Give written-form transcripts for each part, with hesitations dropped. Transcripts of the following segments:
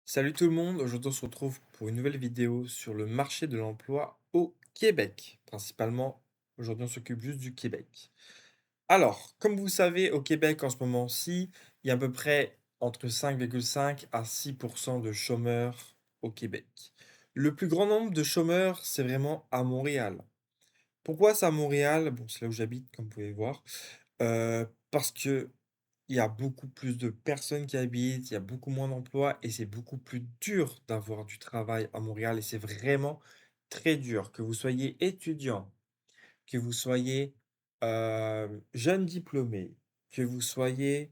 Salut tout le monde, aujourd'hui on se retrouve pour une nouvelle vidéo sur le marché de l'emploi au Québec. Principalement, aujourd'hui on s'occupe juste du Québec. Alors, comme vous savez, au Québec en ce moment-ci, il y a à peu près entre 5,5 à 6% de chômeurs au Québec. Le plus grand nombre de chômeurs, c'est vraiment à Montréal. Pourquoi c'est à Montréal? Bon, c'est là où j'habite, comme vous pouvez voir. Parce que il y a beaucoup plus de personnes qui habitent, il y a beaucoup moins d'emplois et c'est beaucoup plus dur d'avoir du travail à Montréal et c'est vraiment très dur. Que vous soyez étudiant, que vous soyez jeune diplômé, que vous soyez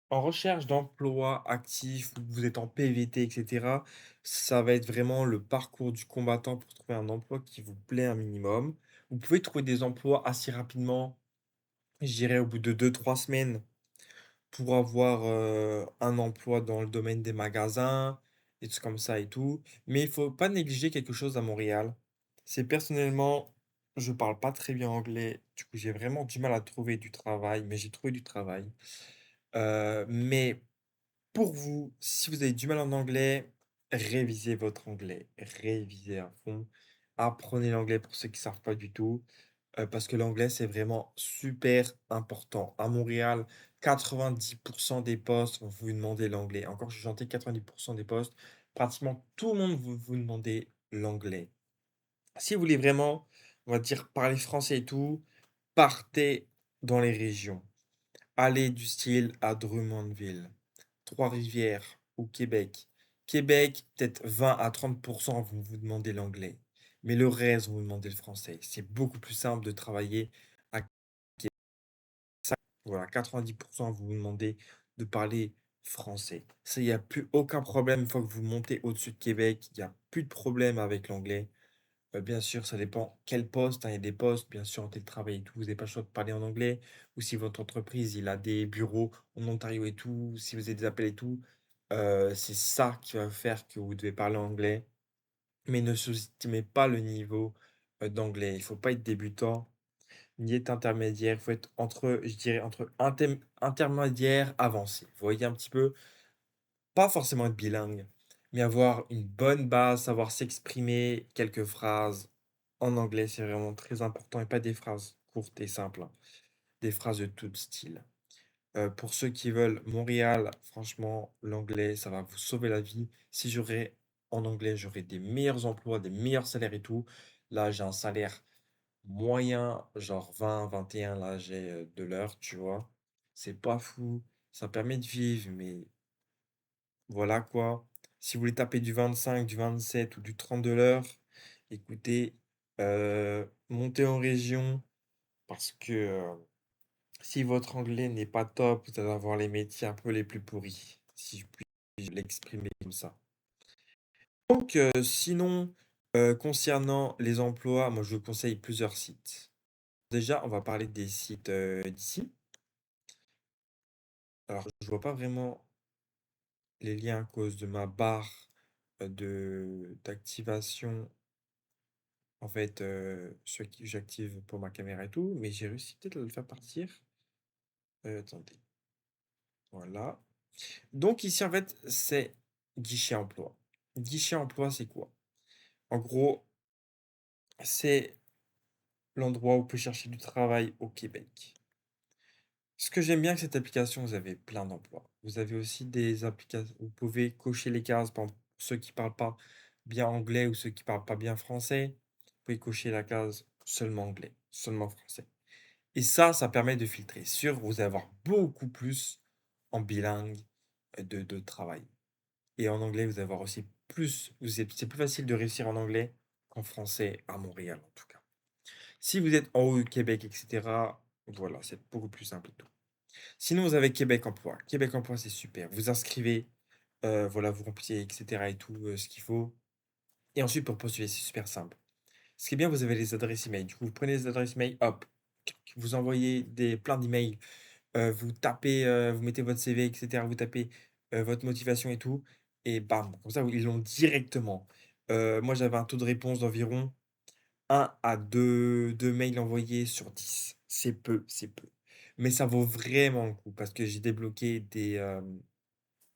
en recherche d'emploi actif, ou que vous êtes en PVT, etc. Ça va être vraiment le parcours du combattant pour trouver un emploi qui vous plaît un minimum. Vous pouvez trouver des emplois assez rapidement, je dirais au bout de 2 3 semaines pour avoir, un emploi dans le domaine des magasins, des trucs comme ça et tout. Mais il faut pas négliger quelque chose à Montréal. C'est personnellement, je parle pas très bien anglais, du coup, j'ai vraiment du mal à trouver du travail, mais j'ai trouvé du travail. Mais pour vous, si vous avez du mal en anglais, révisez votre anglais, révisez à fond. Apprenez l'anglais pour ceux qui savent pas du tout. Parce que l'anglais, c'est vraiment super important. À Montréal, 90% des postes vont vous demander l'anglais. Encore, je suis gentil, 90% des postes, pratiquement tout le monde vous demander l'anglais. Si vous voulez vraiment, on va dire, parler français et tout, partez dans les régions. Allez du style à Drummondville, Trois-Rivières ou Québec. Québec, peut-être 20 à 30% vont vous demander l'anglais. Mais le reste vont vous demander le français. C'est beaucoup plus simple de travailler à ça. Voilà, 90% vont vous demander de parler français. Ça, il n'y a plus aucun problème une fois que vous montez au-dessus de Québec. Il n'y a plus de problème avec l'anglais. Bien sûr, ça dépend quel poste, hein. Il y a des postes, bien sûr, en télétravail et tout, vous n'avez pas le choix de parler en anglais. Ou si votre entreprise, il a des bureaux en Ontario et tout, si vous avez des appels et tout, c'est ça qui va faire que vous devez parler anglais. Mais ne sous-estimez pas le niveau d'anglais. Il ne faut pas être débutant ni être intermédiaire. Il faut être entre, je dirais, entre intermédiaire avancé. Vous voyez un petit peu, pas forcément être bilingue, mais avoir une bonne base, savoir s'exprimer, quelques phrases en anglais, c'est vraiment très important et pas des phrases courtes et simples, hein, des phrases de tout style. Pour ceux qui veulent Montréal, franchement, l'anglais, ça va vous sauver la vie. Si j'aurais en anglais, j'aurais des meilleurs emplois, des meilleurs salaires et tout. Là, j'ai un salaire moyen, genre 20, 21, là, j'ai de l'heure, tu vois. C'est pas fou. Ça permet de vivre, mais voilà quoi. Si vous voulez taper du 25, du 27 ou du 30 de l'heure, écoutez, montez en région parce que si votre anglais n'est pas top, vous allez avoir les métiers un peu les plus pourris, si je puis l'exprimer comme ça. Donc, sinon, concernant les emplois, moi je vous conseille plusieurs sites. Déjà, on va parler des sites d'ici. Alors, je vois pas vraiment les liens à cause de ma barre d'activation. En fait, ce que j'active pour ma caméra et tout, mais j'ai réussi peut-être à le faire partir. Attendez, voilà. Donc ici, en fait, c'est guichet emploi. Guichet emploi, c'est quoi? En gros, c'est l'endroit où on peut chercher du travail au Québec. Ce que j'aime bien avec cette application, vous avez plein d'emplois. Vous avez aussi des applications, vous pouvez cocher les cases, par exemple, ceux qui parlent pas bien anglais ou ceux qui parlent pas bien français, vous pouvez cocher la case seulement anglais, seulement français. Et ça permet de filtrer. Sûr, vous allez avoir beaucoup plus en bilingue de travail. Et en anglais, vous allez avoir aussi plus. C'est plus facile de réussir en anglais qu'en français à Montréal, en tout cas. Si vous êtes en haut du Québec, etc., voilà, c'est beaucoup plus simple et tout. Sinon, vous avez Québec Emploi. Québec Emploi, c'est super. Vous inscrivez, voilà, vous remplissez, etc. et tout, ce qu'il faut. Et ensuite, pour postuler, c'est super simple. Ce qui est bien, vous avez les adresses email. Du coup, vous prenez les adresses email, hop, vous envoyez plein d'emails. Vous tapez, vous mettez votre CV, etc. Vous tapez votre motivation et tout, et bam, comme ça, ils l'ont directement. Moi, j'avais un taux de réponse d'environ 1 à 2 mails envoyés sur 10. C'est peu, c'est peu. Mais ça vaut vraiment le coup parce que j'ai débloqué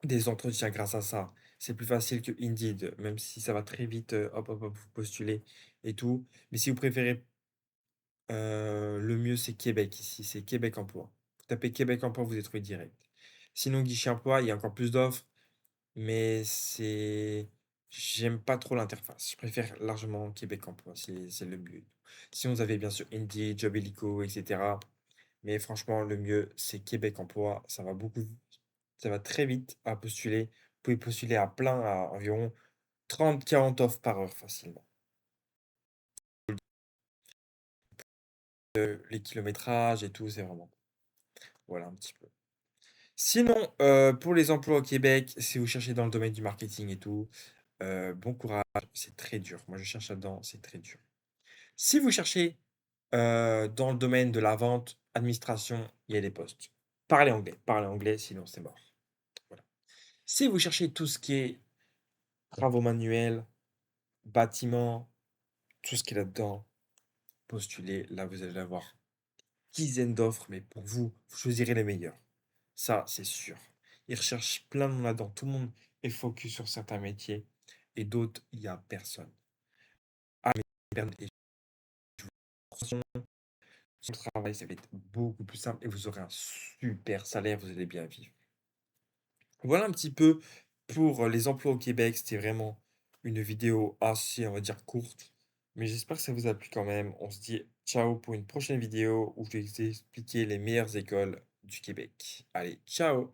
des entretiens grâce à ça. C'est plus facile que Indeed, même si ça va très vite, hop, hop, hop, vous postulez et tout. Mais si vous préférez, le mieux, c'est Québec ici, c'est Québec Emploi. Vous tapez Québec Emploi, vous êtes trouvé direct. Sinon, Guichet Emploi, il y a encore plus d'offres, mais j'aime pas trop l'interface. Je préfère largement Québec Emploi, c'est le mieux. Sinon, vous avez bien sûr Indeed, Job Illico, etc. Mais franchement, le mieux, c'est Québec Emploi. Ça va très vite à postuler. Vous pouvez postuler à plein, à environ 30-40 offres par heure facilement. Les kilométrages et tout, c'est vraiment voilà un petit peu. Sinon, pour les emplois au Québec, si vous cherchez dans le domaine du marketing et tout, bon courage, c'est très dur. Moi, je cherche là-dedans, c'est très dur. Si vous cherchez, dans le domaine de la vente, administration, il y a des postes. Parlez anglais, sinon c'est mort. Voilà. Si vous cherchez tout ce qui est travaux manuels, bâtiments, tout ce qui est là-dedans, postulez. Là, vous allez avoir dizaines d'offres, mais pour vous, vous choisirez les meilleurs. Ça, c'est sûr. Ils recherchent plein de monde là-dedans. Tout le monde est focus sur certains métiers et d'autres, il n'y a personne. Ah, mais et son travail, ça va être beaucoup plus simple et vous aurez un super salaire, vous allez bien vivre. Voilà un petit peu pour les emplois au Québec. C'était vraiment une vidéo assez, on va dire, courte. Mais j'espère que ça vous a plu quand même. On se dit ciao pour une prochaine vidéo où je vais vous expliquer les meilleures écoles du Québec. Allez, ciao!